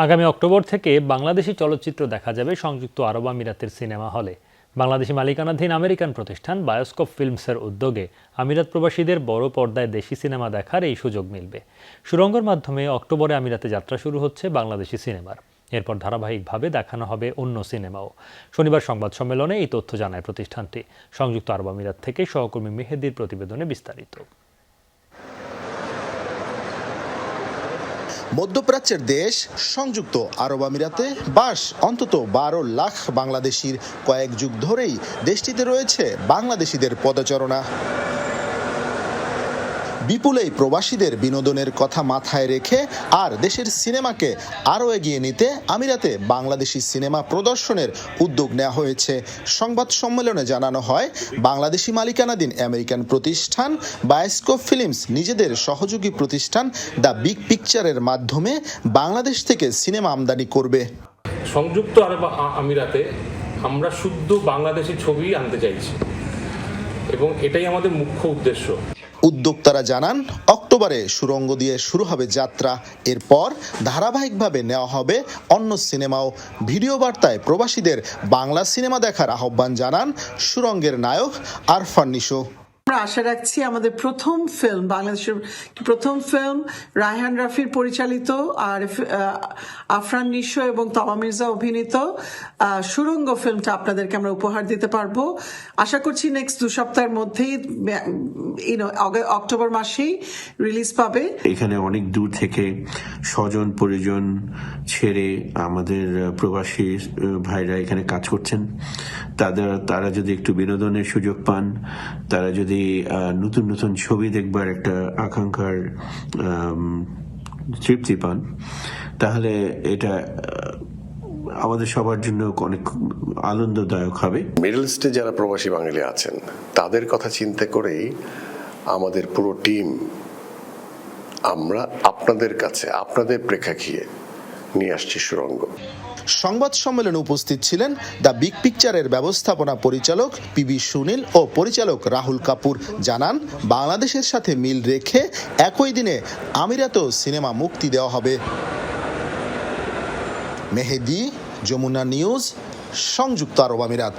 আগামী অক্টোবর থেকে বাংলাদেশি চলচ্চিত্র দেখা যাবে সংযুক্ত আরব আমিরাতের সিনেমা হলে। বাংলাদেশি মালিকানাধীন আমেরিকান প্রতিষ্ঠান বায়োস্কোপ ফিল্মসের উদ্যোগে আমিরাত প্রবাসীদের বড় পর্দায় দেশি সিনেমা দেখার এই সুযোগ মিলবে। সুড়ঙ্গের মাধ্যমে অক্টোবরে আমিরাতে যাত্রা শুরু হচ্ছে বাংলাদেশি সিনেমার। এরপর ধারাবাহিকভাবে দেখানো হবে অন্য সিনেমাও। শনিবার সংবাদ সম্মেলনে এই তথ্য জানায় প্রতিষ্ঠানটি। সংযুক্ত আরব আমিরাত থেকে সহকর্মী মেহেদির প্রতিবেদনে বিস্তারিত। মধ্যপ্রাচ্যের দেশ সংযুক্ত আরব আমিরাতে বাস অন্তত 12 লাখ বাংলাদেশির। কয়েক যুগ ধরেই দেশটিতে রয়েছে বাংলাদেশিদের পদচারণা। বিপুল এই প্রবাসীদের বিনোদনের কথা মাথায় রেখে আর দেশের সিনেমাকে আরও এগিয়ে নিতে আমিরাতে বাংলাদেশি সিনেমা প্রদর্শনের উদ্যোগ নেওয়া হয়েছে। সংবাদ সম্মেলনে জানানো হয়, বাংলাদেশি মালিকানাধীন আমেরিকান প্রতিষ্ঠান বায়োস্কোপ ফিল্মস নিজেদের সহযোগী প্রতিষ্ঠান দ্য বিগ পিকচারের মাধ্যমে বাংলাদেশ থেকে সিনেমা আমদানি করবে। সংযুক্ত আরব আমিরাতে আমরা শুদ্ধ বাংলাদেশি ছবি আনতে চাইছি এবং এটাই আমাদের মুখ্য উদ্দেশ্য। উদ্যোক্তারা জানান, অক্টোবরে সুড়ঙ্গ দিয়ে শুরু হবে যাত্রা। এরপর ধারাবাহিকভাবে নেওয়া হবে অন্য সিনেমাও। ভিডিও বার্তায় প্রবাসীদের বাংলা সিনেমা দেখার আহ্বান জানান সুড়ঙ্গের নায়ক আরফান নিশো। আমরা আশা রাখছি আমাদের প্রথম ফিল্ম, বাংলাদেশের প্রথম ফিল্ম, রায়হান রাফির পরিচালিত আর আরফান নিশো এবং তমা মির্জা অভিনীত সুড়ঙ্গ ফিল্মটা আপনাদেরকে আমরা উপহার দিতে পারবো। আশা করছি নেক্সট 2 সপ্তাহের মধ্যেই অক্টোবর মাসেই রিলিজ পাবে। এখানে অনেক দূর থেকে স্বজন পরিজন ছেড়ে আমাদের প্রবাসী ভাইরা এখানে কাজ করছেন। তারা যদি একটু বিনোদনের সুযোগ পান, তারা যদি নতুন নতুন ছবি দেখবার একটা আকাঙ্ক্ষার তৃপ্তি পান, তাহলে এটা আমাদের সবার জন্য অনেক আনন্দদায়ক হবে। মিডল ইস্টে যারা প্রবাসী বাঙালি আছেন তাদের কথা চিন্তা করেই আমাদের পুরো টিম আমরা আপনাদের কাছে আপনাদের প্রেক্ষাগৃহে নিয়ে আসছি সুড়ঙ্গ। সংবাদ সম্মেলনে উপস্থিত ছিলেন দ্য বিগ পিকচারের ব্যবস্থাপনা পরিচালক পিবি সুনীল ও পরিচালক রাহুল কাপুর। জানান, বাংলাদেশের সাথে মিল রেখে একই দিনে আমিরাতেও সিনেমা মুক্তি দেওয়া হবে। মেহেদি, যমুনা নিউজ, সংযুক্ত আরব আমিরাত।